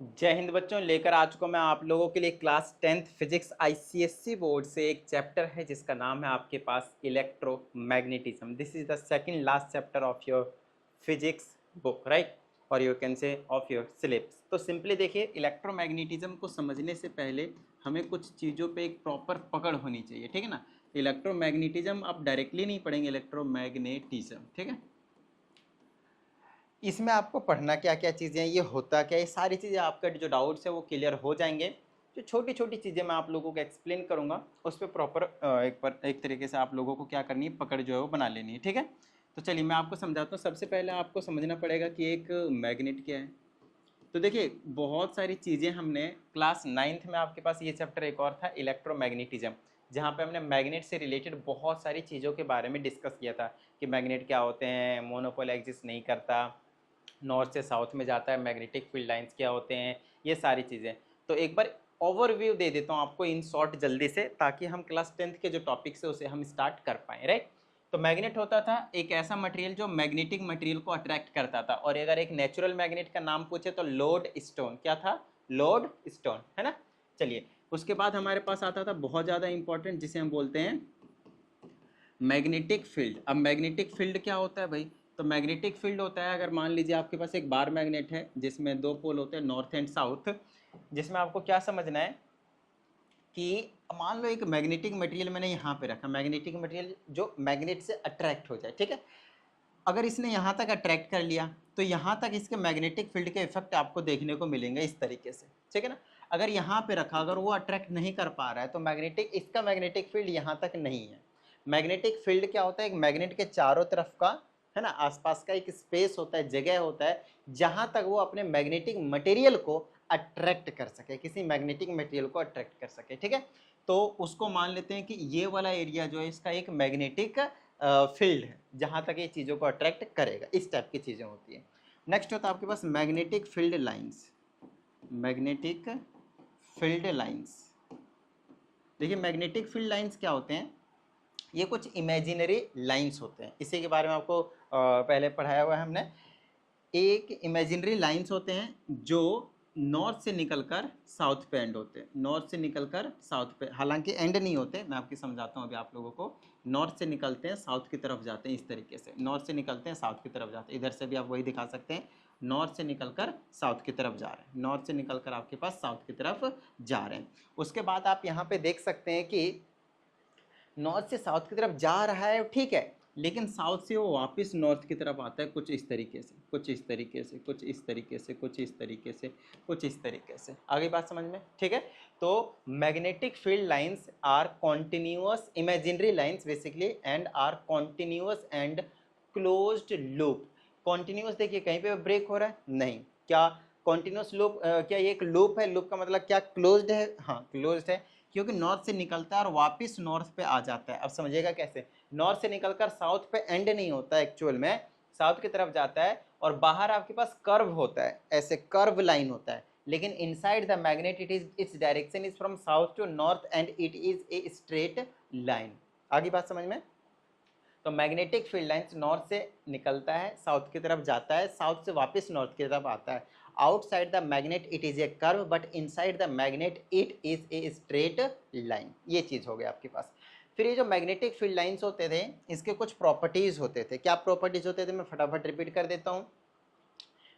जय हिंद बच्चों, लेकर आ चुका मैं आप लोगों के लिए class 10th physics ICSC board से एक चैप्टर है जिसका नाम है आपके पास electromagnetism. This is the second last chapter of your physics book, right, और you can say of your syllabus. तो सिंपली देखिए, इलेक्ट्रोमैग्नेटिज्म को समझने से पहले हमें कुछ चीज़ों पे एक प्रॉपर पकड़ होनी चाहिए, ठीक है ना। इलेक्ट्रोमैग्नेटिज्म आप डायरेक्टली नहीं पढ़ेंगे, इलेक्ट्रोमैग्नेटिज्म, ठीक है। इसमें आपको पढ़ना क्या क्या चीज़ें, ये होता क्या, ये सारी चीज़ें आपका जो डाउट्स है वो क्लियर हो जाएंगे। जो छोटी छोटी चीज़ें मैं आप लोगों को एक्सप्लेन करूँगा उस पर प्रॉपर एक तरीके से आप लोगों को क्या करनी है, पकड़ जो है वो बना लेनी है, ठीक है। तो चलिए मैं आपको समझाता हूँ। सबसे पहले आपको समझना पड़ेगा कि एक मैग्नेट क्या है। तो देखिए, बहुत सारी चीज़ें हमने क्लास 9th में आपके पास ये चैप्टर एक और था इलेक्ट्रोमैग्नेटिज्म, जहाँ पे हमने मैग्नेट से रिलेटेड बहुत सारी चीज़ों के बारे में डिस्कस किया था कि मैग्नेट क्या होते हैं, मोनोपोल एग्जिस्ट नहीं करता, नॉर्थ से साउथ में जाता है, मैग्नेटिक फील्ड लाइंस क्या होते हैं, ये सारी चीज़ें। तो एक बार ओवरव्यू दे देता हूँ आपको इन शॉर्ट जल्दी से, ताकि हम क्लास 10th के जो टॉपिक्स है उसे हम स्टार्ट कर पाएँ, राइट। तो मैग्नेट होता था एक ऐसा मटेरियल जो मैग्नेटिक मटेरियल को अट्रैक्ट करता था। और अगर एक नेचुरल मैग्नेट का नाम पूछे तो लोड स्टोन, क्या था, लोड स्टोन, है ना। चलिए, उसके बाद हमारे पास आता था बहुत ज़्यादा इंपॉर्टेंट, जिसे हम बोलते हैं मैग्नेटिक फील्ड। अब मैग्नेटिक फील्ड क्या होता है भाई, तो मैग्नेटिक फील्ड होता है, अगर मान लीजिए आपके पास एक बार मैग्नेट है जिसमें दो पोल होते हैं, नॉर्थ एंड साउथ, जिसमें आपको क्या समझना है कि मान लो एक मैग्नेटिक मटेरियल मैंने यहाँ पे रखा, मैग्नेटिक मटेरियल जो मैग्नेट से अट्रैक्ट हो जाए, ठीक है। अगर इसने यहाँ तक अट्रैक्ट कर लिया तो यहाँ तक इसके मैग्नेटिक फील्ड के इफेक्ट आपको देखने को मिलेंगे इस तरीके से, ठीक है ना। अगर यहाँ पे रखा, अगर वो अट्रैक्ट नहीं कर पा रहा है तो मैग्नेटिक, इसका मैग्नेटिक फील्ड यहाँ तक नहीं है। मैग्नेटिक फील्ड क्या होता है, एक मैग्नेट के चारों तरफ का, है ना, आसपास का एक स्पेस होता है, जगह होता है, जहाँ तक वो अपने मैग्नेटिक मटेरियल को अट्रैक्ट कर सके, किसी मैग्नेटिक मटेरियल को अट्रैक्ट कर सके, ठीक है। तो उसको मान लेते हैं कि ये वाला एरिया जो है इसका एक मैग्नेटिक फील्ड है, जहाँ तक ये चीज़ों को अट्रैक्ट करेगा। इस टाइप की चीज़ें होती हैं। नेक्स्ट होता है आपके पास magnetic field lines. Magnetic field lines, देखिए मैग्नेटिक फील्ड लाइंस क्या होते हैं, ये कुछ इमेजिनरी लाइंस होते हैं। इसी के बारे में आपको पहले पढ़ाया हुआ है हमने। एक इमेजिनरी लाइंस होते हैं जो नॉर्थ से निकलकर साउथ पे एंड होते हैं, नॉर्थ से निकलकर साउथ पे, हालांकि एंड नहीं होते, मैं आपकी समझाता हूँ अभी आप लोगों को। नॉर्थ से निकलते हैं साउथ की तरफ जाते हैं, इस तरीके से नॉर्थ से निकलते हैं साउथ की तरफ जाते हैं। इधर से भी आप वही दिखा सकते हैं, नॉर्थ से निकलकर साउथ की तरफ जा रहे हैं, नॉर्थ से निकलकर आपके पास साउथ की तरफ जा रहे हैं। उसके बाद आप यहाँ पे देख सकते हैं कि नॉर्थ से साउथ की तरफ जा रहा है, ठीक है, लेकिन साउथ से वो वापस नॉर्थ की तरफ आता है, कुछ इस तरीके से, कुछ इस तरीके से, कुछ इस तरीके से, कुछ इस तरीके से, कुछ इस तरीके से। आगे बात समझ में, ठीक है। तो magnetic field lines are continuous imaginary lines basically and are continuous and closed loop. Continuous देखिए कहीं पे ब्रेक हो रहा है नहीं, क्या कॉन्टिन्यूअस लूप, क्या ये एक लूप है, लूप का मतलब क्या, क्लोज्ड है, हाँ क्लोज्ड है, क्योंकि नॉर्थ से निकलता है और वापस नॉर्थ पे आ जाता है। अब समझिएगा कैसे, नॉर्थ से निकलकर साउथ पे एंड नहीं होता है, एक्चुअल में साउथ की तरफ जाता है और बाहर आपके पास कर्व होता है, ऐसे कर्व लाइन होता है, लेकिन inside the magnet it is, its direction is from south to north and it is a straight line. आगे बात समझ में। तो मैग्नेटिक फील्ड लाइंस नॉर्थ से निकलता है साउथ की तरफ जाता है, साउथ से वापस नॉर्थ की तरफ आता है। Outside the magnet it is a curve but inside the magnet it is a straight line. ये चीज हो गया आपके पास। फिर ये जो मैग्नेटिक फील्ड लाइंस होते थे इसके कुछ प्रॉपर्टीज होते थे। क्या प्रॉपर्टीज होते थे, मैं फटाफट रिपीट कर देता हूँ।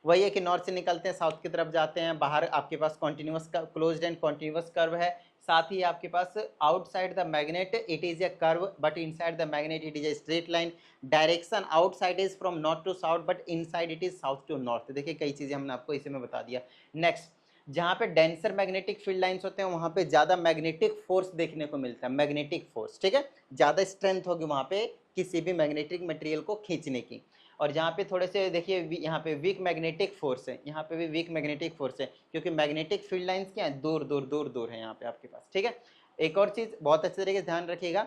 वही है कि नॉर्थ से निकलते हैं साउथ की तरफ जाते हैं, बाहर आपके पास continuous closed and continuous curve है, साथ ही आपके पास outside the magnet it is a curve but inside the magnet it is a straight line. Direction outside is from north to south but inside it is south to north. देखिए कई चीजें हमने आपको इसी में बता दिया। नेक्स्ट, जहाँ पे डेंसर मैग्नेटिक फील्ड लाइंस होते हैं वहाँ पे ज्यादा मैग्नेटिक फोर्स देखने को मिलता है, मैग्नेटिक फोर्स, ठीक है, ज्यादा स्ट्रेंथ होगी वहाँ पे किसी भी मैग्नेटिक मटेरियल को खींचने की। और जहाँ पे थोड़े से देखिए यहाँ पे वीक मैग्नेटिक फोर्स है, यहाँ पे भी वीक मैग्नेटिक फोर्स है, क्योंकि मैग्नेटिक फील्ड लाइंस क्या है, दूर दूर दूर दूर है यहाँ पे आपके पास, ठीक है। एक और चीज बहुत अच्छे तरीके से ध्यान रखिएगा,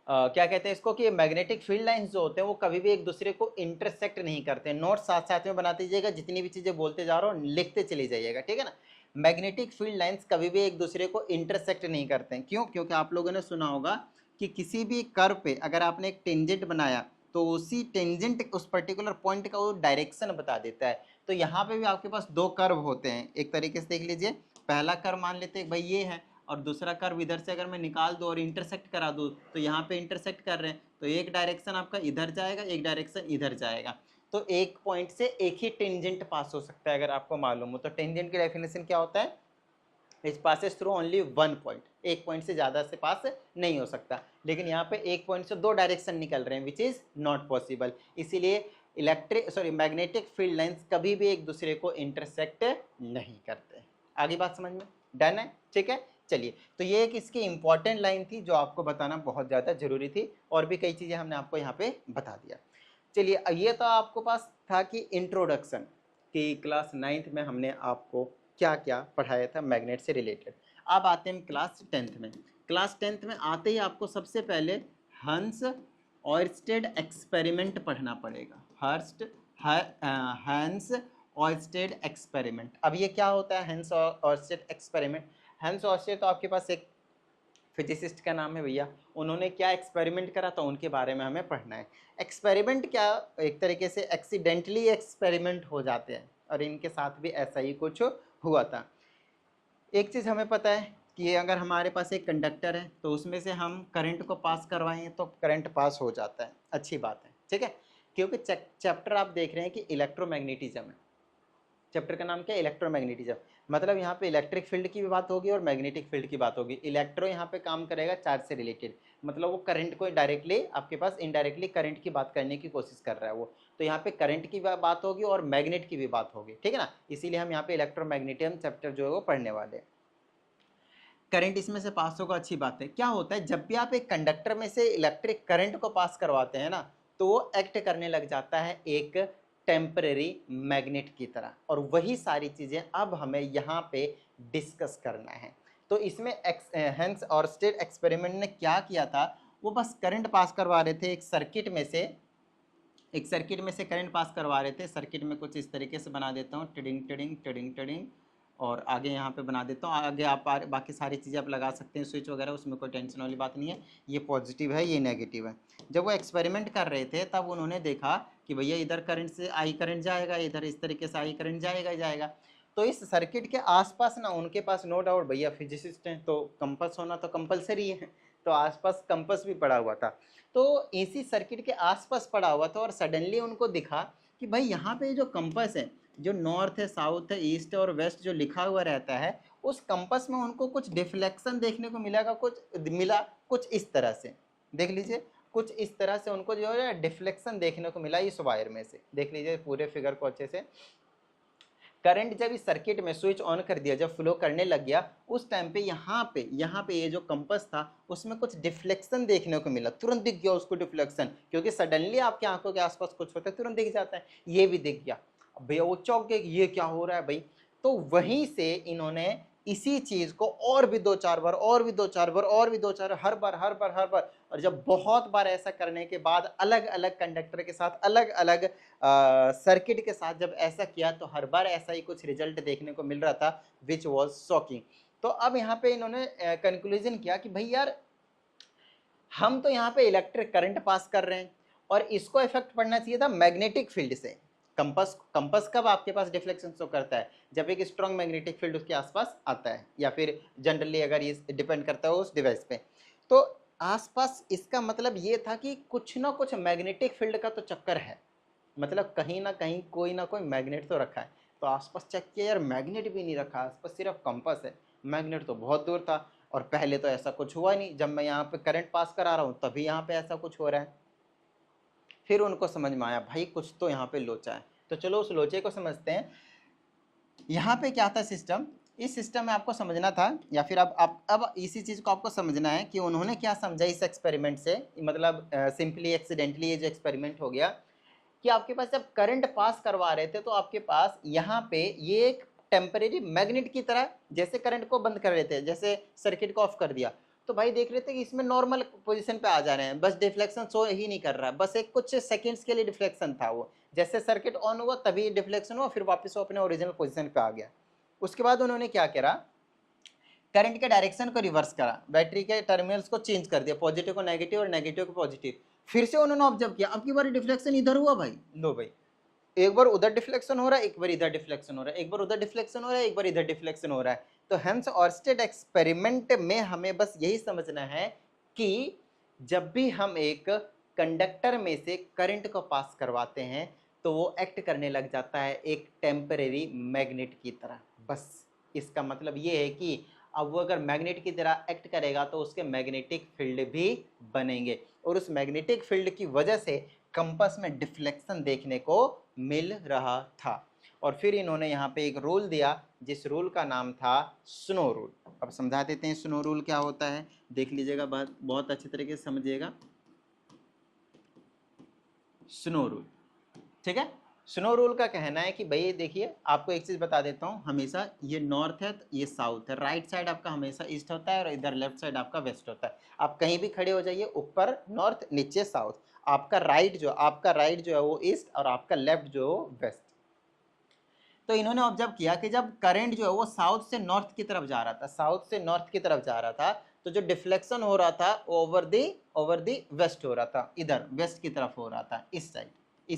क्या कहते हैं इसको, कि मैग्नेटिक फील्ड लाइंस जो होते हैं वो कभी भी एक दूसरे को इंटरसेक्ट नहीं करते। नोट साथ साथ में बनाते जाइएगा, जितनी भी चीजें बोलते जा रहा हूँ लिखते चले जाइएगा, ठीक है ना। मैग्नेटिक फील्ड लाइंस कभी भी एक दूसरे को इंटरसेक्ट नहीं करते हैं। क्यों, क्योंकि आप लोगों ने सुना होगा कि किसी भी कर्व पे अगर आपने एक टेंजेंट बनाया तो उसी टेंजेंट उस पर्टिकुलर पॉइंट का वो डायरेक्शन बता देता है। तो यहाँ पे भी आपके पास दो कर्व होते हैं, एक तरीके से देख लीजिए, पहला कर्व मान लेते हैं भाई ये है, और दूसरा कर्व इधर से अगर मैं निकाल दूँ और इंटरसेक्ट करा दूँ तो यहाँ पे इंटरसेक्ट कर रहे हैं, तो एक डायरेक्शन आपका इधर जाएगा, एक डायरेक्शन इधर जाएगा, तो एक पॉइंट से एक ही टेंजेंट पास हो सकता है अगर आपको मालूम हो। तो टेंजेंट की डेफिनेशन क्या होता है, it passes through only one point, एक पॉइंट से ज़्यादा से पास नहीं हो सकता, लेकिन यहाँ पे एक पॉइंट से दो डायरेक्शन निकल रहे हैं विच इज़ नॉट पॉसिबल, इसीलिए मैग्नेटिक फील्ड लाइंस कभी भी एक दूसरे को इंटरसेक्ट नहीं करते। आगे बात समझ में डन है, ठीक है। चलिए, तो ये एक इसकी इंपॉर्टेंट लाइन थी जो आपको बताना बहुत ज़्यादा जरूरी थी, और भी कई चीज़ें हमने आपको यहाँ पे बता दिया। चलिए, ये तो आपको पास था कि इंट्रोडक्शन कि क्लास 9th में हमने आपको क्या क्या पढ़ाया था मैग्नेट से रिलेटेड। अब आते हैं क्लास 10th में। क्लास 10th में आते ही आपको सबसे पहले हंस ऑयरस्टेड एक्सपेरिमेंट पढ़ना पड़ेगा। हंस ऑयरस्टेड एक्सपेरिमेंट। अब ये क्या होता है हंस ऑयरस्टेड एक्सपेरिमेंट? हंस ऑयरस्टेड तो आपके पास एक फिजिसिस्ट का नाम है भैया, उन्होंने क्या एक्सपेरिमेंट करा था उनके बारे में हमें पढ़ना है। एक्सपेरिमेंट क्या, एक तरीके से एक्सीडेंटली एक्सपेरिमेंट हो जाते हैं, और इनके साथ भी ऐसा ही कुछ हुआ था। एक चीज़ हमें पता है कि अगर हमारे पास एक कंडक्टर है तो उसमें से हम करंट को पास करवाएं तो करंट पास हो जाता है, अच्छी बात है, ठीक है। क्योंकि चैप्टर आप देख रहे हैं कि इलेक्ट्रोमैग्नेटिज्म है, चैप्टर का नाम क्या है, इलेक्ट्रोमैग्नेटिज्म। मतलब यहाँ पे इलेक्ट्रिक फील्ड की भी बात होगी और मैग्नेटिक फील्ड की बात होगी। इलेक्ट्रो यहाँ पे काम करेगा चार्ज से रिलेटेड, मतलब वो करंट को डायरेक्टली आपके पास इनडायरेक्टली करंट की बात करने की कोशिश कर रहा है वो, तो यहाँ पे करंट की बात होगी और मैग्नेट की भी बात होगी, ठीक है ना। इसीलिए हम यहाँ पे इलेक्ट्रोमैग्नेटिज्म चैप्टर जो है वो पढ़ने वाले हैं। करंट इसमें से पास होगा, अच्छी बात है। क्या होता है जब भी आप एक कंडक्टर में से इलेक्ट्रिक करंट को पास करवाते हैं ना, तो वो एक्ट करने लग जाता है एक टेम्परेरी मैग्नेट की तरह, और वही सारी चीज़ें अब हमें यहाँ पे डिस्कस करना है। तो इसमें हेंस ऑयरस्टेड एक्सपेरिमेंट ने क्या किया था, वो बस करंट पास करवा रहे थे एक सर्किट में से करंट पास करवा रहे थे। सर्किट में कुछ इस तरीके से बना देता हूँ, टिडिंग टिडिंग टिडिंग टिडिंग, और आगे यहाँ पे बना देता हूँ। आगे आप बाकी सारी चीज़ें आप लगा सकते हैं, स्विच वगैरह, उसमें कोई टेंशन वाली बात नहीं है। ये पॉजिटिव है, ये नेगेटिव है। जब वो एक्सपेरिमेंट कर रहे थे तब उन्होंने देखा कि भैया इधर करंट से आई करंट जाएगा, इधर इस तरीके से आई करंट जाएगा। तो इस सर्किट के आसपास ना उनके पास नो डाउट भैया फिजिसिस्ट हैं तो कंपास होना तो कंपलसरी है, तो आसपास कंपास भी पड़ा हुआ था। तो इसी सर्किट के आसपास पड़ा हुआ था, और सडनली उनको दिखा कि भाई यहाँ पे जो कंपास है, जो नॉर्थ है, साउथ है, ईस्ट और वेस्ट जो लिखा हुआ रहता है, उस कंपास में उनको कुछ डिफ्लेक्शन देखने को मिला, कुछ इस तरह से देख लीजिए, कुछ इस तरह से उनको जो है डिफ्लेक्शन देखने को मिला इस वायर में से। देख लीजिए पूरे फिगर को अच्छे से। करंट जब इस सर्किट में स्विच ऑन कर दिया, जब फ्लो करने लग गया, उस टाइम पे यहाँ पे ये जो कंपास था उसमें कुछ डिफ्लेक्शन देखने को मिला, तुरंत दिख गया उसको डिफ्लेक्शन, क्योंकि सडनली आपकी आंखों के आसपास कुछ होता है तुरंत दिख जाता है, ये भी दिख गया। भैया वो चौंक गए, ये क्या हो रहा है भाई। तो वहीं से इन्होंने इसी चीज को और भी 2-4 बार, और भी 2-4 बार, और भी 2-4, हर बार, और जब बहुत बार ऐसा करने के बाद अलग अलग कंडक्टर के साथ, अलग अलग सर्किट के साथ जब ऐसा किया, तो हर बार ऐसा ही कुछ रिजल्ट देखने को मिल रहा था, विच वॉज शॉकिंग। तो अब यहाँ पे इन्होंने कंक्लूजन किया कि भाई यार, हम तो यहाँ पे इलेक्ट्रिक करंट पास कर रहे हैं, और इसको इफेक्ट पड़ना चाहिए था मैग्नेटिक फील्ड से। कंपास कब आपके पास डिफ्लेक्शन शो करता है, जब एक स्ट्रॉन्ग मैग्नेटिक फील्ड उसके आसपास आता है, या फिर जनरली अगर ये डिपेंड करता है उस डिवाइस पे। तो आसपास, इसका मतलब ये था कि कुछ ना कुछ मैग्नेटिक फील्ड का तो चक्कर है, मतलब कहीं ना कहीं कोई ना कोई मैग्नेट तो रखा है। तो आसपास चेक किया यार, मैग्नेट भी नहीं रखा, आसपास सिर्फ कंपास है, मैग्नेट तो बहुत दूर था, और पहले तो ऐसा कुछ हुआ नहीं, जब मैं यहाँ पे करंट पास करा रहा हूँ तभी यहाँ पे ऐसा कुछ हो रहा है। फिर उनको समझ में आया भाई कुछ तो यहाँ पे लोचा है, तो चलो उस लोचे को समझते हैं। यहाँ पे क्या था सिस्टम, इस सिस्टम में आपको समझना था, या फिर अब इसी चीज़ को आपको समझना है कि उन्होंने क्या समझा इस एक्सपेरिमेंट से। मतलब सिंपली एक्सीडेंटली ये जो एक्सपेरिमेंट हो गया कि आपके पास जब करंट पास करवा रहे थे, तो आपके पास यहाँ पे ये एक टेम्परेरी मैग्नेट की तरह, जैसे करंट को बंद कर रहे थे, जैसे सर्किट को ऑफ कर दिया, तो भाई देख रहे थे कि इसमें नॉर्मल पोजीशन पे आ जा रहे हैं, बस डिफ्लेक्शन शो ही नहीं कर रहा है, बस एक कुछ सेकंड्स के लिए डिफ्लेक्शन था, वो जैसे सर्किट ऑन हुआ तभी डिफ्लेक्शन हुआ, फिर वापस वो अपने ओरिजिनल पोजीशन पे आ गया। उसके बाद उन्होंने क्या करा, करंट के डायरेक्शन को रिवर्स करा, बैटरी के टर्मिनल्स को चेंज कर दिया, पॉजिटिव को नेगेटिव और नेगेटिव को पॉजिटिव। फिर से उन्होंने ऑब्जर्व किया, अब की बार डिफ्लेक्शन इधर हुआ भाई, लो भाई एक बार उधर डिफ्लेक्शन हो रहा है, एक बार इधर डिफ्लेक्शन हो रहा है, एक बार उधर डिफ्लेक्शन हो रहा है, एक बार इधर डिफ्लेक्शन हो रहा है। तो हेंस ऑर्स्टेड एक्सपेरिमेंट में हमें बस यही समझना है कि जब भी हम एक कंडक्टर में से करंट को पास करवाते हैं तो वो एक्ट करने लग जाता है एक टेम्परेरी मैग्नेट की तरह। बस इसका मतलब ये है कि अब वो अगर मैग्नेट की तरह एक्ट करेगा तो उसके मैग्नेटिक फील्ड भी बनेंगे, और उस मैग्नेटिक फील्ड की वजह से कंपास में डिफ्लेक्शन देखने को मिल रहा था। और फिर इन्होंने यहाँ पे एक रूल दिया जिस रूल का नाम था स्नो रूल। अब समझा देते हैं स्नो रूल क्या होता है, देख लीजिएगा, बहुत अच्छे तरीके से समझिएगा। स्नो रूल, ठीक है। स्नो रूल का कहना है कि भाई देखिए, आपको एक चीज बता देता हूँ, हमेशा ये नॉर्थ है तो ये साउथ है, राइट साइड आपका हमेशा ईस्ट होता है और इधर लेफ्ट साइड आपका वेस्ट होता है। आप कहीं भी खड़े हो जाइए, ऊपर नॉर्थ नीचे साउथ, आपका राइट जो है वो ईस्ट और आपका लेफ्ट जो है वो वेस्ट। तो इन्होंने ऑब्जर्व किया कि जब करंट जो है वो साउथ से नॉर्थ की तरफ जा रहा था, साउथ से नॉर्थ की तरफ जा रहा था, तो जो डिफ्लेक्शन हो रहा था ओवर दी वेस्ट हो रहा था, इधर वेस्ट की तरफ हो रहा था, इस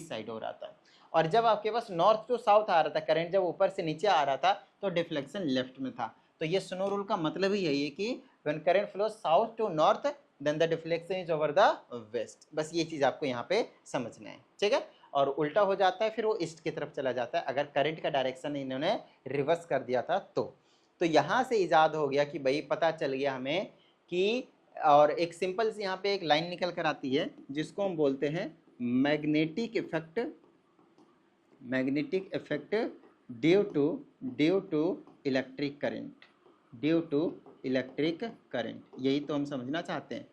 साइड हो रहा था। और जब आपके पास नॉर्थ टू साउथ आ रहा था, करंट जब ऊपर से नीचे आ रहा था तो डिफ्लेक्शन लेफ्ट में था। तो ये स्नो रूल का मतलब ही यही है कि when current flows south to north then the deflection is over the west. बस ये चीज आपको यहाँ पे समझना है, ठीक है। और उल्टा हो जाता है फिर वो ईस्ट की तरफ चला जाता है अगर करंट का डायरेक्शन इन्होंने रिवर्स कर दिया था तो यहाँ से इजाद हो गया कि भाई पता चल गया हमें कि, और एक सिंपल सी यहाँ पे एक लाइन निकल कर आती है जिसको हम बोलते हैं magnetic effect due to electric current, यही तो हम समझना चाहते हैं।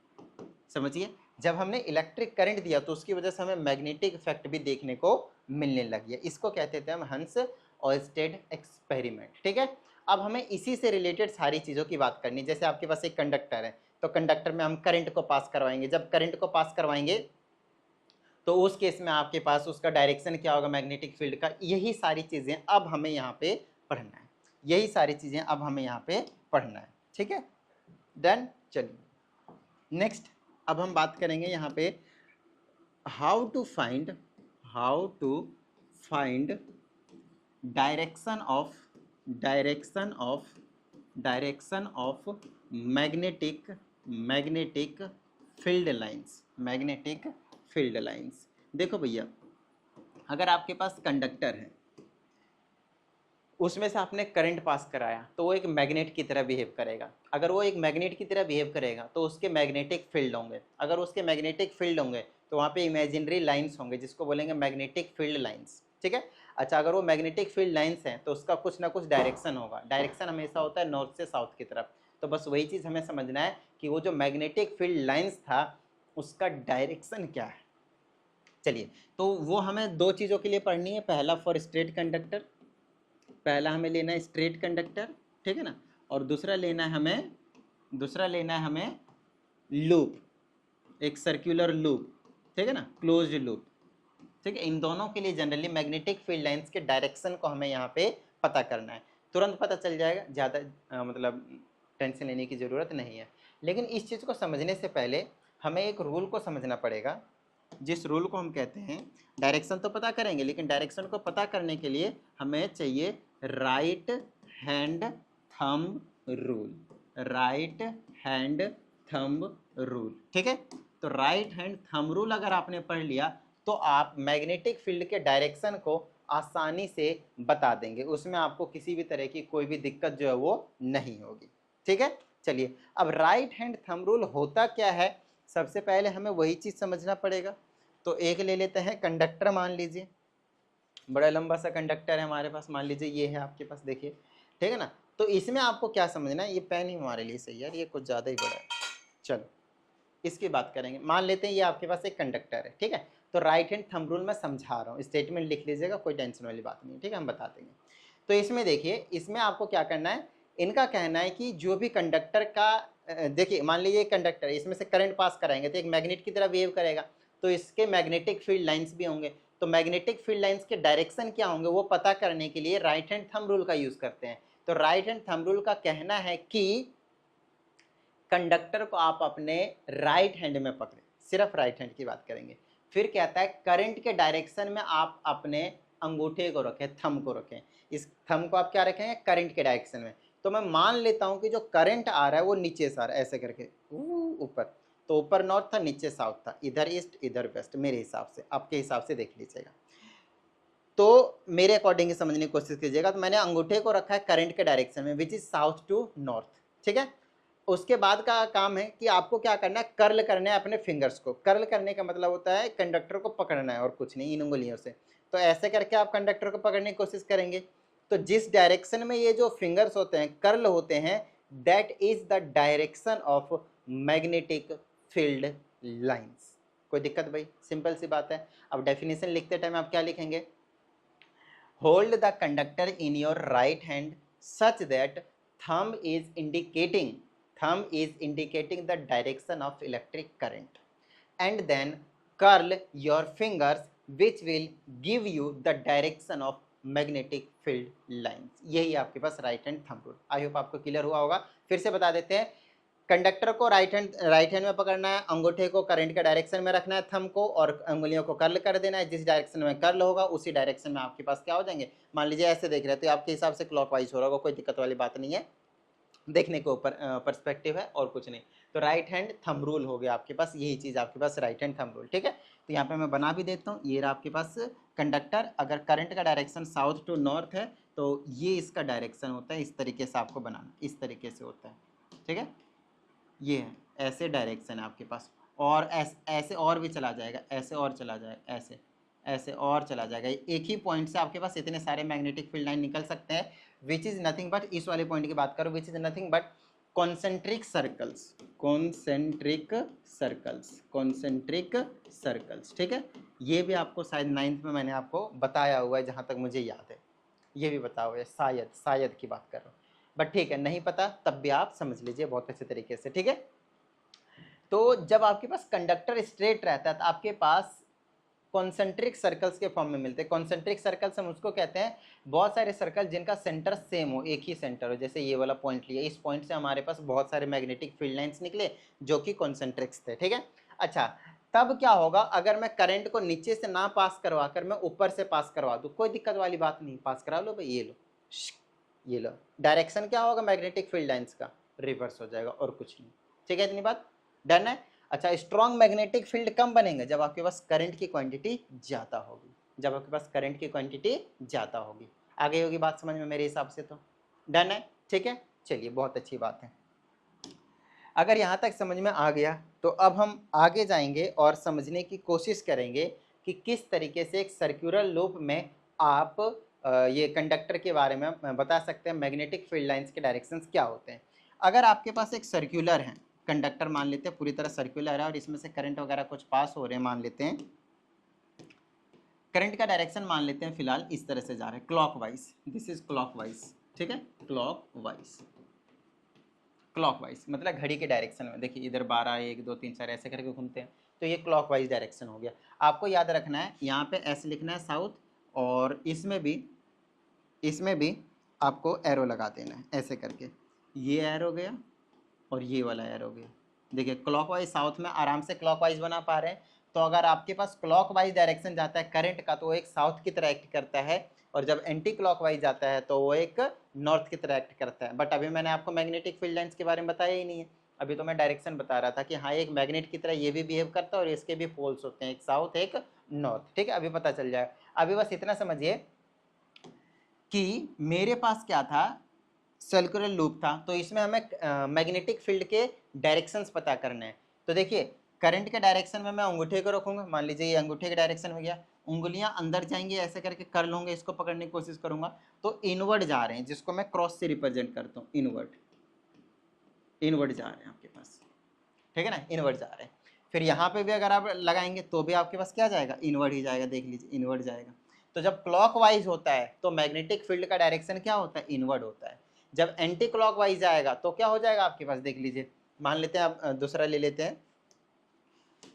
समझिए, जब हमने इलेक्ट्रिक करंट दिया तो उसकी वजह से हमें मैग्नेटिक इफेक्ट भी देखने को मिलने लग गया। इसको कहते थे हम हंस ऑयस्टेड एक्सपेरिमेंट, ठीक है। अब हमें इसी से रिलेटेड सारी चीज़ों की बात करनी। जैसे आपके पास एक कंडक्टर है, तो कंडक्टर में हम करंट को पास करवाएंगे। जब करंट को पास करवाएंगे तो उस केस में आपके पास उसका डायरेक्शन क्या होगा मैग्नेटिक फील्ड का। यही सारी चीज़ें अब हमें यहाँ पे पढ़ना है, यही सारी चीज़ें अब हमें यहाँ पे पढ़ना है, ठीक है। डन। चलिए नेक्स्ट, अब हम बात करेंगे यहाँ पे how to find direction of magnetic field lines. देखो भैया, अगर आपके पास कंडक्टर है, उसमें से आपने करंट पास कराया तो वो एक मैग्नेट की तरह बिहेव करेगा। अगर वो एक मैग्नेट की तरह बिहेव करेगा तो उसके मैग्नेटिक फील्ड होंगे। अगर उसके मैग्नेटिक फील्ड होंगे तो वहाँ पे इमेजिनरी लाइंस होंगे जिसको बोलेंगे मैग्नेटिक फील्ड लाइंस, ठीक है। अच्छा, अगर वो मैग्नेटिक फील्ड लाइंस हैं तो उसका कुछ ना कुछ डायरेक्शन होगा। डायरेक्शन हमेशा होता है नॉर्थ से साउथ की तरफ। तो बस वही चीज़ हमें समझना है कि वो जो मैग्नेटिक फील्ड लाइंस था उसका डायरेक्शन क्या है। चलिए, तो वो हमें दो चीज़ों के लिए पढ़नी है। पहला फॉर स्ट्रेट कंडक्टर, पहला हमें लेना है स्ट्रेट कंडक्टर, ठीक है ना। और दूसरा लेना है हमें लूप, एक सर्कुलर लूप, ठीक है ना, क्लोज्ड लूप, ठीक है। इन दोनों के लिए जनरली मैग्नेटिक फील्ड लाइंस के डायरेक्शन को हमें यहाँ पे पता करना है। तुरंत पता चल जाएगा, ज़्यादा मतलब टेंशन लेने की ज़रूरत नहीं है। लेकिन इस चीज़ को समझने से पहले हमें एक रूल को समझना पड़ेगा, जिस रूल को हम कहते हैं, डायरेक्शन तो पता करेंगे लेकिन डायरेक्शन को पता करने के लिए हमें चाहिए राइट हैंड थंब रूल, ठीक है। तो राइट हैंड थंब रूल अगर आपने पढ़ लिया तो आप मैग्नेटिक फील्ड के डायरेक्शन को आसानी से बता देंगे, उसमें आपको किसी भी तरह की कोई भी दिक्कत जो है वो नहीं होगी, ठीक है। चलिए, अब राइट हैंड थंब रूल होता क्या है, सबसे पहले हमें वही चीज़ समझना पड़ेगा। तो एक ले लेते हैं कंडक्टर, मान लीजिए बड़ा लंबा सा कंडक्टर है हमारे पास, मान लीजिए ये है आपके पास, देखिए, ठीक है ना। तो इसमें आपको क्या समझना है, ये पेन ही हमारे लिए सही है यार, ये कुछ ज़्यादा ही बड़ा है। चलो इसकी बात करेंगे। मान लेते हैं ये आपके पास एक कंडक्टर है, ठीक है। तो राइट हैंड थंब रूल मैं समझा रहा हूँ, स्टेटमेंट लिख लीजिएगा, कोई टेंशन वाली बात नहीं, ठीक है, हम बता देंगे। तो इसमें देखिए, इसमें आपको क्या करना है, इनका कहना है कि जो भी कंडक्टर का देखिए, मान लीजिए एक कंडक्टर है, इसमें से करंट पास कराएंगे तो एक मैग्नेट की तरह बिहेव करेगा, तो इसके मैग्नेटिक फील्ड लाइंस भी होंगे। तो मैग्नेटिक फील्ड लाइंस के डायरेक्शन क्या होंगे वो पता करने के लिए राइट हैंड थंब रूल का यूज करते हैं। तो राइट हैंड थंब रूल का कहना है कि कंडक्टर को आप अपने राइट हैंड में पकड़े, सिर्फ राइट हैंड की बात करेंगे। फिर कहता है करंट के डायरेक्शन में आप अपने अंगूठे को रखें, थंब को रखें, इस थंब को आप क्या रखेंगे, करंट के डायरेक्शन में। तो मैं मान लेता हूं कि जो करंट आ रहा है वो नीचे से आ रहा है, ऐसे करके ऊपर, तो ऊपर नॉर्थ था, नीचे साउथ था, इधर ईस्ट इधर वेस्ट, मेरे हिसाब से, आपके हिसाब से देख लीजिएगा। तो मेरे अकॉर्डिंग समझने की कोशिश कीजिएगा। तो मैंने अंगूठे को रखा है करंट के डायरेक्शन में, which is south to north, ठीक है। उसके बाद का काम है कि आपको क्या करना है, कर्ल करना है अपने फिंगर्स को। कर्ल करने का मतलब होता है कंडक्टर को पकड़ना है और कुछ नहीं, इन उंगलियों से। तो ऐसे करके आप कंडक्टर को पकड़ने की कोशिश करेंगे। तो जिस डायरेक्शन में ये जो फिंगर्स होते हैं, कर्ल होते हैं, that is the direction of magnetic field lines. कोई दिक्कत भाई? सिंपल सी बात है। अब डेफिनेशन लिखते टाइम आप क्या लिखेंगे, hold the conductor in your right hand such that thumb is indicating the direction of electric current, and then curl your fingers which will give you the direction of magnetic field lines. यही आपके पास right hand thumb rule. I hope आपको clear हुआ होगा। फिर से बता देते हैं, कंडक्टर को राइट हैंड में पकड़ना है, अंगूठे को करंट के डायरेक्शन में रखना है, थंब को, और उंगलियों को कर्ल कर देना है। जिस डायरेक्शन में कर्ल होगा उसी डायरेक्शन में आपके पास क्या हो जाएंगे, मान लीजिए ऐसे देख रहे हैं तो आपके हिसाब से क्लॉकवाइज हो रहा होगा, कोई दिक्कत वाली बात नहीं है, देखने के ऊपर पर्सपेक्टिव है और कुछ नहीं। तो राइट हैंड थंब रूल हो गया आपके पास, यही चीज़ आपके पास राइट हैंड थंब रूल, ठीक है। तो यहाँ पे मैं बना भी देता हूँ, ये रहा आपके पास कंडक्टर। अगर करंट का डायरेक्शन साउथ टू नॉर्थ है तो ये इसका डायरेक्शन होता है, इस तरीके से आपको बनाना, इस तरीके से होता है, ठीक है। ये है, ऐसे डायरेक्शन है आपके पास, और ऐसे और भी चला जाएगा, ऐसे और चला जाएगा, ऐसे ऐसे और चला जाएगा। एक ही पॉइंट से आपके पास इतने सारे मैग्नेटिक फील्ड लाइन निकल सकते हैं, विच इज़ नथिंग बट, इस वाले पॉइंट की बात करो, which is nothing but concentric circles, concentric circles, concentric circles, ठीक है। ये भी आपको शायद 9th में मैंने आपको बताया हुआ है, जहाँ तक मुझे याद है, ये भी बताया हुआ है, शायद की बात कर रहा हूँ, बट ठीक है, नहीं पता तब भी आप समझ लीजिए बहुत अच्छे तरीके से, ठीक है। तो जब आपके पास कंडक्टर स्ट्रेट रहता है तो आपके पास कॉन्सेंट्रिक सर्कल्स के फॉर्म में मिलते हैं। कॉन्सेंट्रिक सर्कल्स हम उसको कहते हैं, बहुत सारे सर्कल जिनका सेंटर सेम हो, एक ही सेंटर हो। जैसे ये वाला पॉइंट लिया, इस पॉइंट से हमारे पास बहुत सारे मैग्नेटिक फील्ड लाइंस निकले जो कि कॉन्सेंट्रिक्स थे, ठीक है। अच्छा, तब क्या होगा, अगर मैं करंट को नीचे से ना पास करवा कर मैं ऊपर से पास करवा दूं, कोई दिक्कत वाली बात नहीं, पास करा लो भाई, ये लो, डायरेक्शन क्या होगा मैग्नेटिक फील्ड लाइंस का, रिवर्स हो जाएगा और कुछ नहीं, ठीक है। इतनी बात डन है। अच्छा, स्ट्रॉन्ग मैग्नेटिक फील्ड कम बनेंगे जब आपके पास करंट की क्वांटिटी ज़्यादा होगी, जब आपके पास करंट की क्वांटिटी ज़्यादा होगी। आ गई होगी बात समझ में मेरे हिसाब से, तो डन है, ठीक है। चलिए, बहुत अच्छी बात है। अगर यहाँ तक समझ में आ गया तो अब हम आगे जाएंगे और समझने की कोशिश करेंगे कि किस तरीके से एक सर्कुलर लूप में आप ये कंडक्टर के बारे में बता सकते हैं, मैग्नेटिक फील्ड लाइंस के डायरेक्शंस क्या होते हैं। अगर आपके पास एक सर्कुलर है कंडक्टर, मान लेते हैं पूरी तरह सर्कुलर है और इसमें से करंट वगैरह कुछ पास हो रहे हैं, मान लेते हैं करंट का डायरेक्शन मान लेते हैं फिलहाल इस तरह से जा रहे हैं, क्लॉकवाइज, दिस इज क्लॉकवाइज, ठीक है, क्लॉकवाइज, क्लॉकवाइज मतलब घड़ी के डायरेक्शन में। देखिए इधर 12 1 2 3 4 ऐसे करके घूमते हैं, तो ये क्लॉकवाइज डायरेक्शन हो गया। आपको याद रखना है, यहाँ पे ऐसे लिखना है साउथ, और इसमें भी आपको एरो लगा देना है ऐसे करके, ये एरो गया और ये वाला एरो गया। देखिए क्लॉकवाइज साउथ में आराम से क्लॉकवाइज बना पा रहे हैं। तो अगर आपके पास क्लॉकवाइज डायरेक्शन जाता है करंट का तो वो एक साउथ की तरह एक्ट करता है, और जब एंटी क्लॉकवाइज जाता है तो वो एक नॉर्थ की तरह एक्ट करता है। बट अभी मैंने आपको मैग्नेटिक फील्ड लाइंस के बारे में बताया ही नहीं है, अभी तो मैं डायरेक्शन बता रहा था कि हाँ एक मैग्नेट की तरह ये भी बिहेव करता है और इसके भी पोल्स होते हैं, एक साउथ एक नॉर्थ, ठीक है। अभी पता चल जाएगा। अभी बस इतना समझिए कि मेरे पास क्या था, सर्कुलर लूप था, तो इसमें हमें मैग्नेटिक फील्ड के डायरेक्शंस पता करने हैं। तो देखिए करंट के डायरेक्शन में मैं अंगूठे को रखूंगा, मान लीजिए ये अंगूठे के डायरेक्शन में गया, उंगलियां अंदर जाएंगी, ऐसे करके कर लूंगे, इसको पकड़ने की कोशिश करूंगा तो इनवर्ड जा रहे हैं, जिसको मैं क्रॉस से रिप्रेजेंट करता हूँ, इनवर्ड जा रहे हैं आपके पास, ठीक है ना, इनवर्ड जा रहे हैं। फिर यहाँ पे भी अगर आप लगाएंगे तो भी आपके पास क्या जाएगा, इनवर्ड ही जाएगा, देख लीजिए इनवर्ड जाएगा। तो जब क्लॉकवाइज होता है तो मैग्नेटिक फील्ड का डायरेक्शन क्या होता है, इनवर्ड होता है। जब एंटी क्लॉकवाइज आएगा तो क्या हो जाएगा आपके पास, देख लीजिए, मान लेते हैं आप दूसरा ले लेते हैं,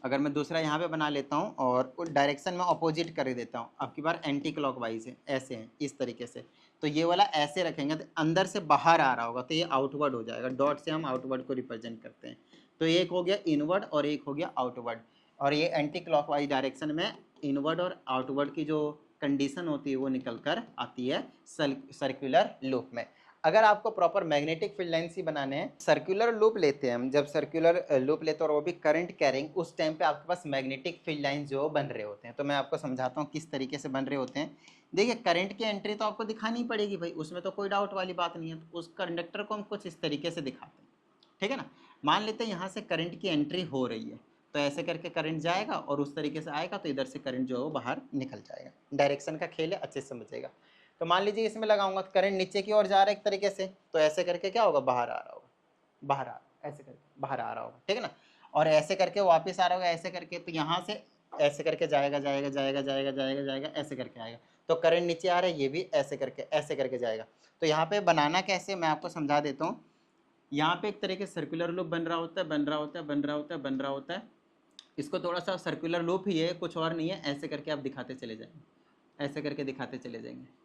अगर मैं दूसरा यहाँ पे बना लेता हूँ और उस डायरेक्शन में अपोजिट कर देता हूँ, आपकी बार एंटी क्लॉकवाइज है, ऐसे है इस तरीके से, तो ये वाला ऐसे रखेंगे तो अंदर से बाहर आ रहा होगा तो ये आउटवर्ड हो जाएगा, डॉट से हम आउटवर्ड को रिप्रेजेंट करते हैं। तो एक हो गया इनवर्ड और एक हो गया आउटवर्ड, और ये एंटी क्लॉकवाइज डायरेक्शन में इनवर्ड और आउटवर्ड की जो कंडीशन होती है वो निकल कर आती है सर्कुलर लूप में। अगर आपको प्रॉपर मैग्नेटिक फील्ड लाइन्स ही बनाने हैं, सर्कुलर लूप लेते हैं हम, जब सर्कुलर लूप लेते हैं और वो भी करंट कैरिंग, उस टाइम पे आपके पास मैग्नेटिक फील्ड लाइन्स जो बन रहे होते हैं। तो मैं आपको समझाता हूँ किस तरीके से बन रहे होते हैं। देखिए करंट की एंट्री तो आपको दिखानी पड़ेगी भाई, उसमें तो कोई डाउट वाली बात नहीं है। तो उस कंडक्टर को हम कुछ इस तरीके से दिखाते हैं, ठीक है ना। मान लेते हैं यहाँ से करंट की एंट्री हो रही है, तो ऐसे करके करंट जाएगा और उस तरीके से आएगा, तो इधर से करंट जो है वो बाहर निकल जाएगा। डायरेक्शन का खेल है, अच्छे से समझिएगा। तो मान लीजिए इसमें लगाऊंगा तो करंट नीचे की ओर जा रहा है एक तरीके से, तो ऐसे करके क्या होगा, बाहर आ रहा होगा, बाहर आ ऐसे करके बाहर आ रहा होगा, ठीक है ना। और ऐसे करके वापस आ रहा होगा ऐसे करके, तो यहाँ से ऐसे करके जाएगा जाएगा जाएगा जाएगा जाएगा जाएगा, ऐसे करके आएगा। तो करंट नीचे आ रहा है, ये भी ऐसे करके जाएगा। तो यहाँ पे बनाना कैसे, मैं आपको समझा देता हूँ। यहाँ पे एक तरीके से सर्कुलर लूप बन रहा होता है, बन रहा होता है, बन रहा होता है, बन रहा होता है। इसको थोड़ा सा सर्कुलर लूप ही है, कुछ और नहीं है। ऐसे करके आप दिखाते चले जाएंगे, ऐसे करके दिखाते चले जाएंगे।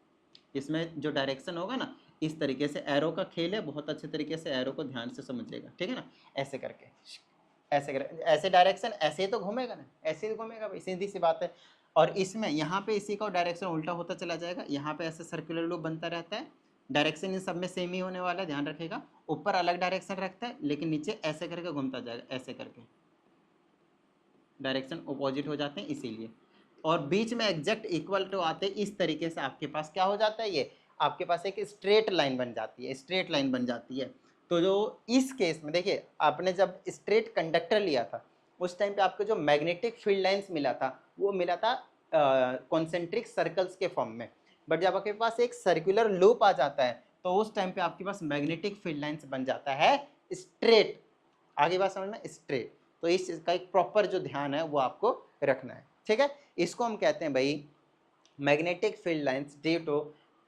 इसमें जो डायरेक्शन होगा ना, इस तरीके से एरो का खेल है, बहुत अच्छे तरीके से एरो को ध्यान से समझिएगा, ठीक है ना। ऐसे करके ऐसे कर, ऐसे डायरेक्शन ऐसे ही तो घूमेगा ना, ऐसे ही घूमेगा भाई, सीधी सी बात है। और इसमें यहाँ पे इसी का डायरेक्शन उल्टा होता चला जाएगा, यहाँ पे ऐसे सर्कुलर लूप बनता रहता है। डायरेक्शन इन सब में सेम ही होने वाला है, ध्यान रखिएगा। ऊपर अलग डायरेक्शन रखता है, लेकिन नीचे ऐसे करके घूमता जाएगा, ऐसे करके डायरेक्शन अपोजिट हो जाते हैं इसीलिए। और बीच में एग्जैक्ट इक्वल टू आते इस तरीके से आपके पास क्या हो जाता है, ये आपके पास एक स्ट्रेट लाइन बन जाती है, स्ट्रेट लाइन बन जाती है। तो जो इस केस में देखिए, आपने जब स्ट्रेट कंडक्टर लिया था उस टाइम पे आपको जो मैग्नेटिक फील्ड लाइंस मिला था वो मिला था कॉन्सेंट्रिक सर्कल्स के फॉर्म में। बट जब आपके पास एक सर्कुलर लूप आ जाता है तो उस टाइम पे आपके पास मैग्नेटिक फील्ड लाइंस बन जाता है स्ट्रेट। आगे बात समझ में, स्ट्रेट। तो इस चीज का एक प्रॉपर जो ध्यान है वो आपको रखना है, ठीक है। इसको हम कहते हैं भाई magnetic field lines due to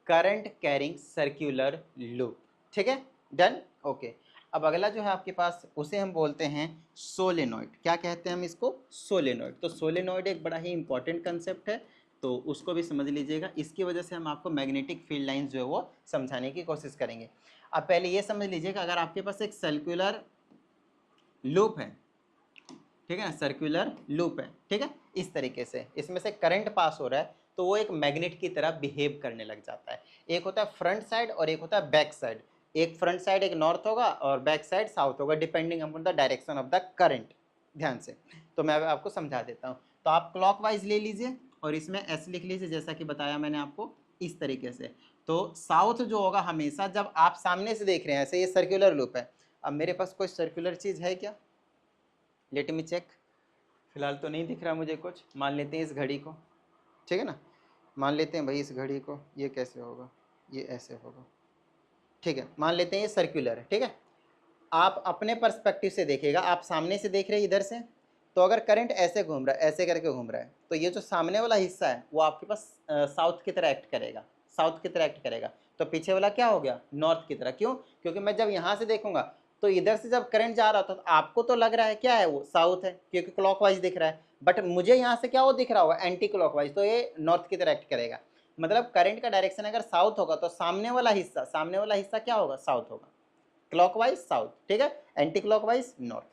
current carrying circular loop, ठीक है, डन, ओके। अब अगला जो है आपके पास उसे हम बोलते हैं सोलेनॉइड। क्या कहते हैं हम इसको, सोलेनॉइड। तो सोलेनॉइड एक बड़ा ही इंपॉर्टेंट कंसेप्ट है, तो उसको भी समझ लीजिएगा। इसकी वजह से हम आपको मैग्नेटिक फील्ड लाइंस जो है वो समझाने की कोशिश करेंगे। अब पहले ये समझ लीजिएगा, अगर आपके पास एक सर्कुलर लूप है, ठीक है ना, सर्कुलर लूप है, ठीक है, इस तरीके से इसमें से करंट पास हो रहा है, तो वो एक मैग्नेट की तरह बिहेव करने लग जाता है। एक होता है फ्रंट साइड और एक होता है बैक साइड। एक फ्रंट साइड एक नॉर्थ होगा और बैक साइड साउथ होगा, depending upon the direction of the current. ध्यान से, तो मैं आपको समझा देता हूँ। तो आप क्लॉकवाइज ले लीजिए और इसमें ऐसे लिख लीजिए जैसा कि बताया मैंने आपको, इस तरीके से। तो साउथ जो होगा हमेशा जब आप सामने से देख रहे हैं, ऐसे ये सर्कुलर लूप है। अब मेरे पास कोई सर्कुलर चीज़ है क्या, लेट मी चेक। फिलहाल तो नहीं दिख रहा मुझे कुछ। मान लेते हैं इस घड़ी को, ठीक है ना, मान लेते हैं भाई इस घड़ी को, ये कैसे होगा, ये ऐसे होगा, ठीक है। मान लेते हैं ये सर्कुलर है, ठीक है। आप अपने पर्सपेक्टिव से देखिएगा, आप सामने से देख रहे हैं इधर से, तो अगर करंट ऐसे घूम रहा है, ऐसे करके घूम रहा है, तो ये जो सामने वाला हिस्सा है वो आपके पास साउथ की तरह एक्ट करेगा, साउथ की तरह एक्ट करेगा। तो पीछे वाला क्या हो गया, नॉर्थ की तरह। क्यों, क्योंकि मैं जब यहाँ से देखूंगा तो इधर से जब करंट जा रहा था तो आपको तो लग रहा है क्या है, वो साउथ है क्योंकि क्लॉकवाइज दिख रहा है। बट मुझे यहाँ से क्या वो दिख रहा होगा, एंटी क्लॉकवाइज, तो ये नॉर्थ की तरह एक्ट करेगा। मतलब करंट का डायरेक्शन अगर साउथ होगा तो सामने वाला हिस्सा क्या होगा, साउथ होगा। क्लॉकवाइज साउथ, ठीक है, anti clockwise north.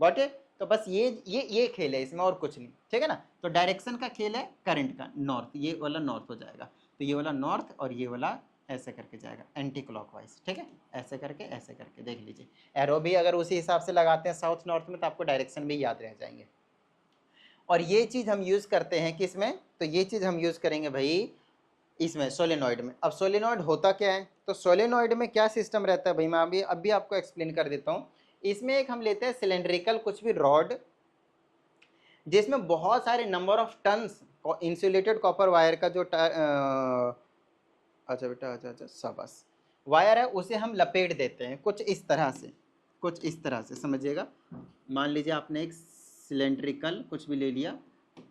Got it. तो बस ये खेल है इसमें, और कुछ नहीं, ठीक है ना। तो डायरेक्शन का खेल है करंट का, नॉर्थ, ये वाला नॉर्थ हो जाएगा, तो ये वाला नॉर्थ और ये वाला ऐसे करके जाएगा एंटी क्लॉकवाइज, ठीक है। ऐसे करके देख लीजिए। एरो भी अगर उसी हिसाब से लगाते हैं साउथ नॉर्थ में तो आपको डायरेक्शन भी याद रह जाएंगे। और ये चीज़ हम यूज़ करते हैं किसमें, तो ये चीज़ हम यूज़ करेंगे भाई इसमें सोलेनॉइड में। अब सोलेनॉइड होता क्या है, तो सोलेनॉइड में क्या सिस्टम रहता है भाई, मैं अभी आपको एक्सप्लेन कर देता हूँ। इसमें एक हम लेते हैं सिलेंड्रिकल कुछ भी रॉड, जिसमें बहुत सारे number of turns insulated copper wire का जो अच्छा बेटा, अच्छा शाबाश, वायर है, उसे हम लपेट देते हैं कुछ इस तरह से, कुछ इस तरह से समझिएगा। मान लीजिए आपने एक सिलेंड्रिकल कुछ भी ले लिया,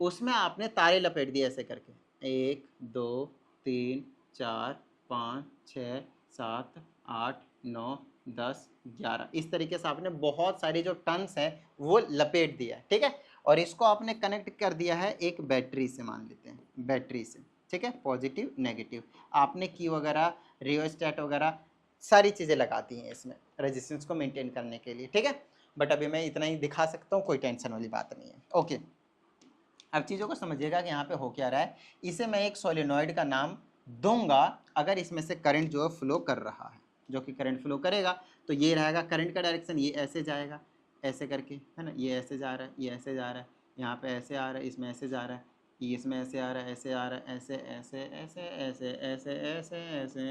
उसमें आपने तारे लपेट दिए ऐसे करके, 1 2 3 4 5 6 7 8 9 10 11, इस तरीके से आपने बहुत सारी जो टन्स हैं वो लपेट दिया है, ठीक है। और इसको आपने कनेक्ट कर दिया है एक बैटरी से, मान लेते हैं बैटरी से, ठीक है, पॉजिटिव नेगेटिव। आपने की वगैरह रियोस्टेट वगैरह सारी चीज़ें लगा दी हैं इसमें रेजिस्टेंस को मेंटेन करने के लिए, ठीक है। बट अभी मैं इतना ही दिखा सकता हूँ, कोई टेंशन वाली बात नहीं है, ओके। अब चीज़ों को समझिएगा कि यहाँ पे हो क्या रहा है। इसे मैं एक सोलेनॉइड का नाम दूंगा अगर इसमें से करंट जो है फ्लो कर रहा है, जो कि करंट फ्लो करेगा तो ये रहेगा करंट का डायरेक्शन, ये ऐसे जाएगा ऐसे करके, है ना, ये ऐसे जा रहा है, ये ऐसे जा रहा है, यहाँ पे ऐसे आ रहा है, इसमें ऐसे जा रहा है, ये इसमें ऐसे आ रहा है, ऐसे आ रहा है, ऐसे ऐसे ऐसे ऐसे ऐसे ऐसे ऐसे ऐसे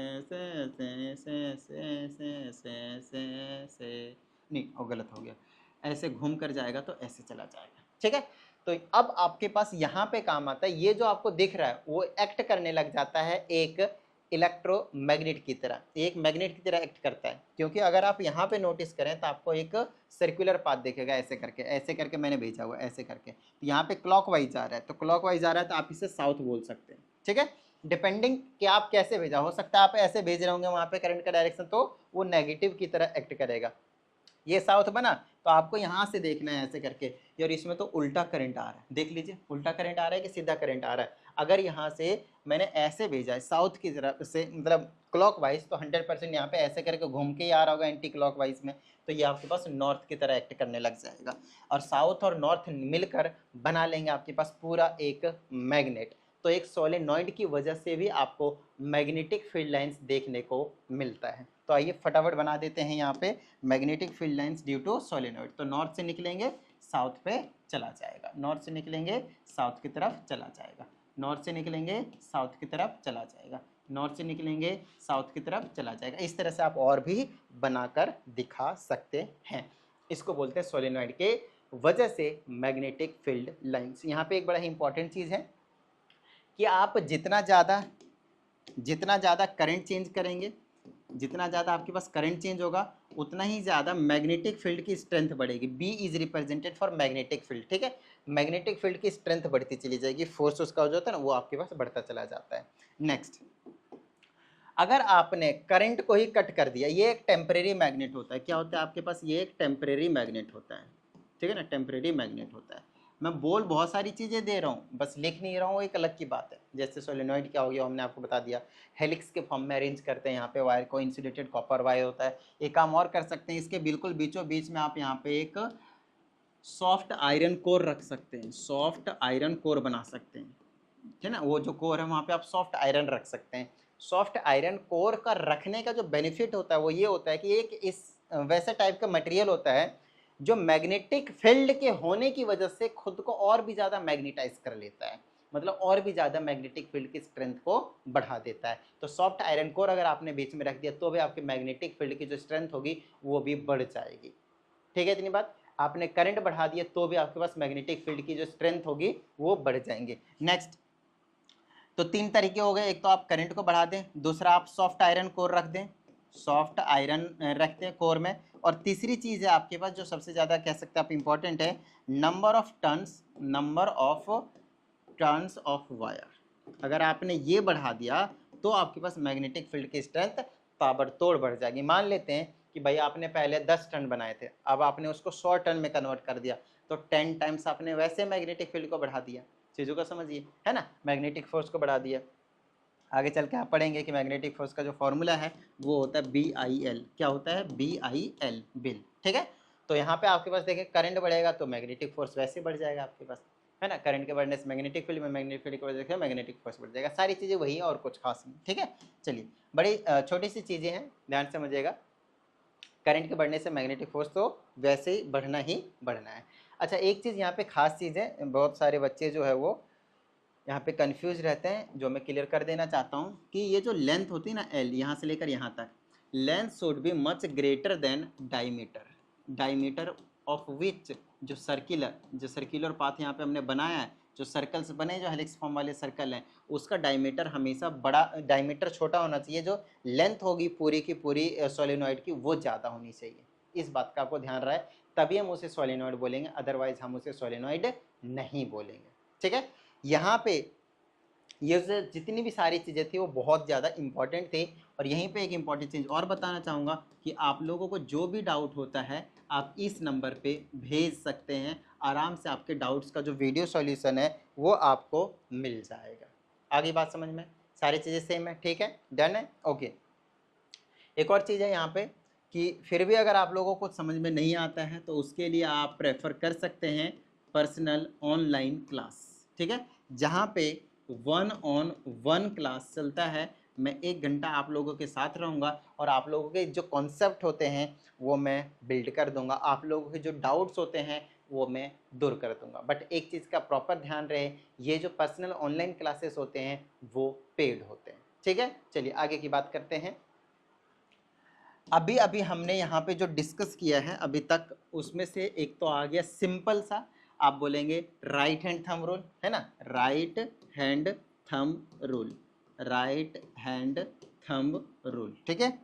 ऐसे ऐसे ऐसे ऐसे ऐसे ऐसे ऐसे, नहीं वो गलत हो गया, ऐसे घूम कर जाएगा तो ऐसे चला जाएगा। ठीक है, तो अब आपके पास यहाँ पे काम आता है, ये जो आपको दिख रहा है वो एक्ट करने लग जाता है एक इलेक्ट्रोमैग्नेट की तरह, एक मैग्नेट की तरह एक्ट करता है। क्योंकि अगर आप यहाँ पे नोटिस करें तो आपको एक सर्कुलर पाथ दिखेगा, ऐसे करके मैंने भेजा हुआ ऐसे करके, तो यहाँ पे क्लॉकवाइज आ रहा है, तो क्लॉकवाइज आ रहा है तो आप इसे साउथ बोल सकते हैं। ठीक है, डिपेंडिंग कि आप कैसे भेजा, हो सकता है आप ऐसे भेज रहे होंगे वहाँ पे करंट का डायरेक्शन, तो वो नेगेटिव की तरह एक्ट करेगा। ये साउथ बना तो आपको यहाँ से देखना है ऐसे करके, और इसमें तो उल्टा करंट आ रहा है, देख लीजिए उल्टा करंट आ रहा है कि सीधा करंट आ रहा है। अगर यहाँ से मैंने ऐसे भेजा है साउथ की तरफ से, मतलब क्लॉकवाइज, तो 100% यहाँ पे ऐसे करके घूम के ही आ रहा होगा एंटी क्लॉकवाइज में, तो ये आपके पास नॉर्थ की तरह एक्ट करने लग जाएगा, और साउथ और नॉर्थ मिलकर बना लेंगे आपके पास पूरा एक मैग्नेट। तो एक सोलेनॉइड की वजह से भी आपको मैग्नेटिक फील्ड लाइंस देखने को मिलता है। तो आइए फटाफट बना देते हैं यहाँ पे magnetic field lines due to solenoid. तो नॉर्थ से निकलेंगे साउथ पे चला जाएगा, नॉर्थ से निकलेंगे साउथ की तरफ चला जाएगा, नॉर्थ से निकलेंगे साउथ की तरफ चला जाएगा, नॉर्थ से निकलेंगे साउथ की तरफ चला जाएगा। इस तरह से आप और भी बनाकर दिखा सकते हैं। इसको बोलते हैं सोलेनॉइड के वजह से मैग्नेटिक फील्ड लाइंस। यहाँ पे एक बड़ा ही इंपॉर्टेंट चीज़ है कि आप जितना ज़्यादा करंट चेंज करेंगे, जितना ज़्यादा आपके पास करंट चेंज होगा, उतना ही ज़्यादा मैग्नेटिक फील्ड की स्ट्रेंथ बढ़ेगी। B is represented for magnetic field. ठीक है, मैग्नेटिक फील्ड की स्ट्रेंथ बढ़ती चली जाएगी, फोर्स उसका जो होता है ना वो आपके पास बढ़ता चला जाता है। नेक्स्ट, अगर आपने करंट को ही कट कर दिया, ये एक टेम्परेरी मैग्नेट होता है। क्या होता है आपके पास, ये एक टेम्परेरी मैग्नेट होता है। ठीक है ना, टेम्परेरी मैग्नेट होता है। मैं बोल बहुत सारी चीज़ें दे रहा हूँ, बस लिख नहीं रहा हूँ, एक अलग की बात है। जैसे सोलेनॉइड क्या हो गया, हमने आपको बता दिया, हेलिक्स के फॉर्म में अरेंज करते हैं यहाँ पे वायर को, इंसुलेटेड कॉपर वायर होता है। एक काम और कर सकते हैं, इसके बिल्कुल बीचों बीच में आप यहाँ पे एक सॉफ्ट आयरन कोर रख सकते हैं, सॉफ्ट आयरन कोर बना सकते हैं। ठीक है ना, वो जो कोर है वहाँ पे आप सॉफ्ट आयरन रख सकते हैं। सॉफ्ट आयरन कोर का रखने का जो बेनिफिट होता है वो ये होता है कि एक इस वैसे टाइप का मटेरियल होता है जो मैग्नेटिक फील्ड के होने की वजह से खुद को और भी ज़्यादा मैग्नेटाइज कर लेता है, मतलब और भी ज़्यादा मैग्नेटिक फील्ड की स्ट्रेंथ को बढ़ा देता है। तो सॉफ्ट आयरन कोर अगर आपने बीच में रख दिया तो भी आपकी मैग्नेटिक फील्ड की जो स्ट्रेंथ होगी वो भी बढ़ जाएगी। ठीक है, इतनी बात। आपने करंट बढ़ा दिया तो भी आपके पास मैग्नेटिक फील्ड की जो स्ट्रेंथ होगी वो बढ़ जाएंगे। नेक्स्ट, तो तीन तरीके हो गए, एक तो आप करंट को बढ़ा दें, दूसरा आप सॉफ्ट आयरन कोर रख दें, सॉफ्ट आयरन रखते हैं कोर में, और तीसरी चीज़ है आपके पास जो सबसे ज़्यादा कह सकते हैं आप इंपॉर्टेंट है, नंबर ऑफ वायर। अगर आपने ये बढ़ा दिया तो आपके पास मैग्नेटिक फील्ड की स्ट्रेंथ ताबड़तोड़ बढ़ जाएगी। मान लेते हैं कि भाई आपने पहले 10 टन बनाए थे, अब आपने उसको 100 टन में कन्वर्ट कर दिया, तो 10 टाइम्स आपने वैसे मैग्नेटिक फील्ड को बढ़ा दिया। चीज़ों को समझिए, है ना, मैग्नेटिक फोर्स को बढ़ा दिया। आगे चल के आप पढ़ेंगे कि मैग्नेटिक फोर्स का जो फॉर्मूला है वो होता है BIL। क्या होता है, BIL, बिल। ठीक है, तो यहाँ पे आपके पास देखिए करंट बढ़ेगा तो मैग्नेटिक फोर्स वैसे बढ़ जाएगा आपके पास, है ना, करंट के बढ़ने से मैग्नेटिक फील्ड में, मैग्नेटिक फील्ड की वजह से मैग्नेटिक फोर्स बढ़ जाएगा। सारी चीज़ें वही है और कुछ खास नहीं। ठीक है, चलिए, बड़ी छोटी सी चीज़ें हैं, ध्यान से समझिएगा। करंट के बढ़ने से मैग्नेटिक फोर्स तो वैसे ही बढ़ना है। अच्छा, एक चीज़ यहाँ पे खास चीज़ है, बहुत सारे बच्चे जो है वो यहाँ पे कंफ्यूज रहते हैं, जो मैं क्लियर कर देना चाहता हूँ कि ये जो लेंथ होती है ना L, यहाँ से लेकर यहाँ तक, length should be much greater than diameter of which, जो सर्कुलर पाथ यहाँ पे हमने बनाया है, जो सर्कल्स बने, जो हेलिक्स फॉर्म वाले सर्कल हैं, उसका डायमीटर हमेशा बड़ा, डायमीटर छोटा होना चाहिए, जो लेंथ होगी पूरी की पूरी सोलेनॉइड की वो ज़्यादा होनी चाहिए। इस बात का आपको ध्यान रहे, तभी हम उसे सोलेनॉइड बोलेंगे, अदरवाइज हम उसे सोलेनॉइड नहीं बोलेंगे। ठीक है, यहाँ पे ये जितनी भी सारी चीज़ें थी वो बहुत ज़्यादा इंपॉर्टेंट थी। और यहीं पे एक इंपॉर्टेंट चीज़ और बताना चाहूँगा कि आप लोगों को जो भी डाउट होता है आप इस नंबर पे भेज सकते हैं, आराम से आपके डाउट्स का जो वीडियो सॉल्यूशन है वो आपको मिल जाएगा। आगे बात समझ में, सारी चीज़ें सेम है, ठीक है, डन है, ओके। एक और चीज़ है यहाँ पे कि फिर भी अगर आप लोगों को समझ में नहीं आता है तो उसके लिए आप प्रेफर कर सकते हैं पर्सनल ऑनलाइन क्लास। ठीक है, जहाँ पे 1-on-1 क्लास चलता है। मैं 1 घंटा आप लोगों के साथ रहूँगा और आप लोगों के जो कॉन्सेप्ट होते हैं वो मैं बिल्ड कर दूंगा, आप लोगों के जो डाउट्स होते हैं वो मैं दूर कर दूंगा। बट एक चीज़ का प्रॉपर ध्यान रहे, ये जो पर्सनल ऑनलाइन क्लासेस होते हैं वो पेड होते हैं। ठीक है, चलिए आगे की बात करते हैं। अभी अभी हमने यहाँ पे जो डिस्कस किया है अभी तक, उसमें से एक तो आ गया सिंपल सा, आप बोलेंगे राइट हैंड थंब रूल, है ना, right hand thumb rule, right hand thumb rule. ठीक है,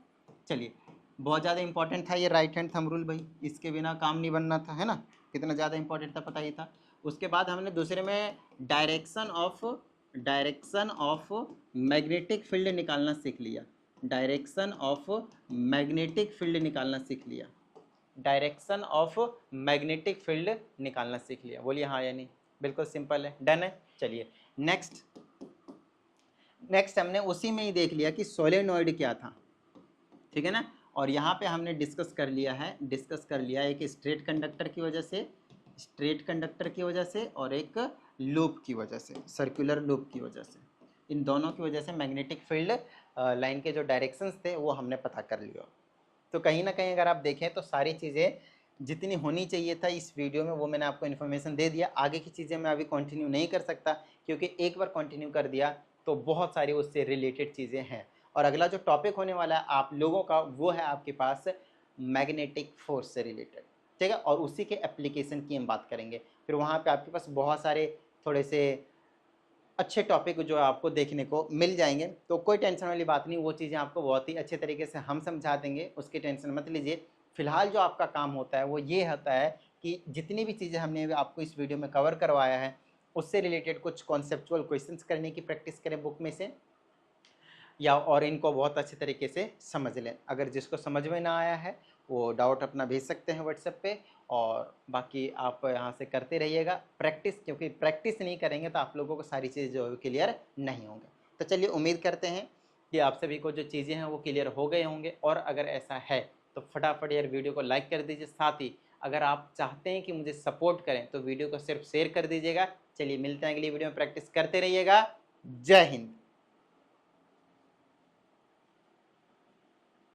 चलिए, बहुत ज़्यादा इंपॉर्टेंट था ये राइट हैंड थंब रूल भाई, इसके बिना काम नहीं बनना था, है ना, कितना ज़्यादा इंपॉर्टेंट था पता ही था। उसके बाद हमने दूसरे में डायरेक्शन ऑफ मैग्नेटिक फील्ड निकालना सीख लिया, डायरेक्शन ऑफ मैग्नेटिक फील्ड निकालना सीख लिया, डायरेक्शन ऑफ मैग्नेटिक फील्ड निकालना सीख लिया। बोलिए हाँ या नहीं, बिल्कुल सिंपल है, डन है। चलिए नेक्स्ट हमने उसी में ही देख लिया कि सोलेनॉइड क्या था, ठीक है ना। और यहाँ पे हमने डिस्कस कर लिया एक स्ट्रेट कंडक्टर की वजह से, और एक लूप की वजह से, सर्कुलर लूप की वजह से, इन दोनों की वजह से मैग्नेटिक फील्ड लाइन के जो डायरेक्शंस थे वो हमने पता कर लिया। तो कहीं ना कहीं अगर आप देखें तो सारी चीज़ें जितनी होनी चाहिए था इस वीडियो में वो मैंने आपको इन्फॉर्मेशन दे दिया। आगे की चीज़ें मैं अभी कंटिन्यू नहीं कर सकता क्योंकि एक बार कंटिन्यू कर दिया तो बहुत सारी उससे रिलेटेड चीज़ें हैं। और अगला जो टॉपिक होने वाला है आप लोगों का वो है आपके पास मैग्नेटिक फोर्स से रिलेटेड, ठीक है, और उसी के एप्लीकेशन की हम बात करेंगे। फिर वहाँ पे आपके पास बहुत सारे थोड़े से अच्छे टॉपिक जो आपको देखने को मिल जाएंगे, तो कोई टेंशन वाली बात नहीं, वो चीज़ें आपको बहुत ही अच्छे तरीके से हम समझा देंगे, उसकी टेंशन मत लीजिए। फिलहाल जो आपका काम होता है वो ये होता है कि जितनी भी चीज़ें हमने आपको इस वीडियो में कवर करवाया है उससे रिलेटेड कुछ कॉन्सेप्चुअल क्वेश्चंस करने की प्रैक्टिस करें बुक में से, या और इनको बहुत अच्छे तरीके से समझ लें। अगर जिसको समझ में ना आया है वो डाउट अपना भेज सकते हैं व्हाट्सएप पे, और बाकी आप यहाँ से करते रहिएगा प्रैक्टिस, क्योंकि प्रैक्टिस नहीं करेंगे तो आप लोगों को सारी चीज़ जो है क्लियर नहीं होंगे। तो चलिए उम्मीद करते हैं कि आप सभी को जो चीज़ें हैं वो क्लियर हो गए होंगे, और अगर ऐसा है तो फटाफट यार वीडियो को लाइक कर दीजिए। साथ ही अगर आप चाहते हैं कि मुझे सपोर्ट करें तो वीडियो को सिर्फ शेयर कर दीजिएगा। चलिए मिलते हैं अगली वीडियो में, प्रैक्टिस करते रहिएगा। जय हिंद।